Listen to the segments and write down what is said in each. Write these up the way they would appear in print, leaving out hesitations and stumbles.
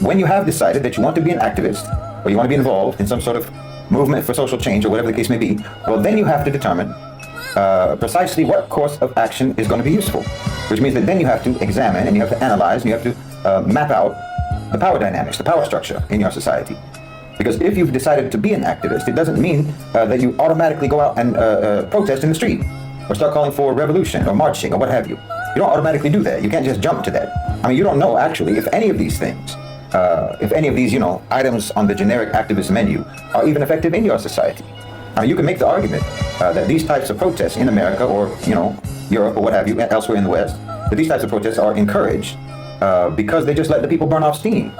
when you have decided that you want to be an activist, or you want to be involved in some sort of movement for social change, or whatever the case may be, well, then you have to determine precisely what course of action is going to be useful, which means that then you have to examine and you have to analyze and you have to map out the power dynamics, the power structure in your society. Because if you've decided to be an activist, it doesn't mean that you automatically go out and protest in the street or start calling for revolution or marching or what have you. You don't automatically do that. You can't just jump to that. I mean, you don't know actually if any of these things, if any of these, items on the generic activist menu are even effective in your society. I mean, you can make the argument that these types of protests in America or, Europe or what have you, elsewhere in the West, that these types of protests are encouraged because they just let the people burn off steam.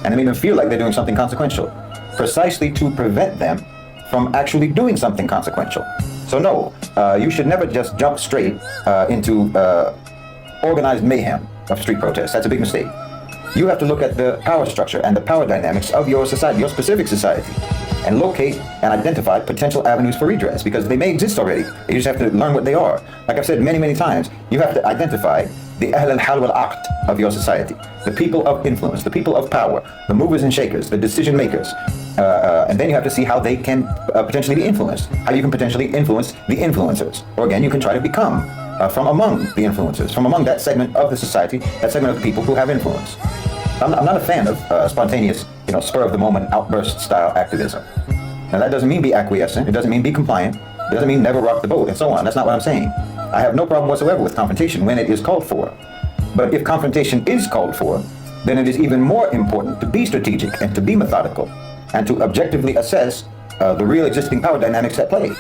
And they make them feel like they're doing something consequential, precisely to prevent them from actually doing something consequential. So no, you should never just jump straight into organized mayhem of street protests. That's a big mistake. You have to look at the power structure and the power dynamics of your society, your specific society, and locate and identify potential avenues for redress, because they may exist already. You just have to learn what they are. Like I've said many, many times, you have to identify the ahl al-hal wal-aqd of your society, the people of influence, the people of power, the movers and shakers, the decision makers, and then you have to see how they can potentially be influenced, how you can potentially influence the influencers, or again, you can try to become from among the influencers, from among that segment of the society, that segment of people who have influence. I'm not a fan of spontaneous, spur of the moment outburst style activism. Now that doesn't mean be acquiescent, it doesn't mean be compliant, it doesn't mean never rock the boat and so on. That's not what I'm saying. I have no problem whatsoever with confrontation when it is called for. But if confrontation is called for, then it is even more important to be strategic and to be methodical and to objectively assess the real existing power dynamics at play.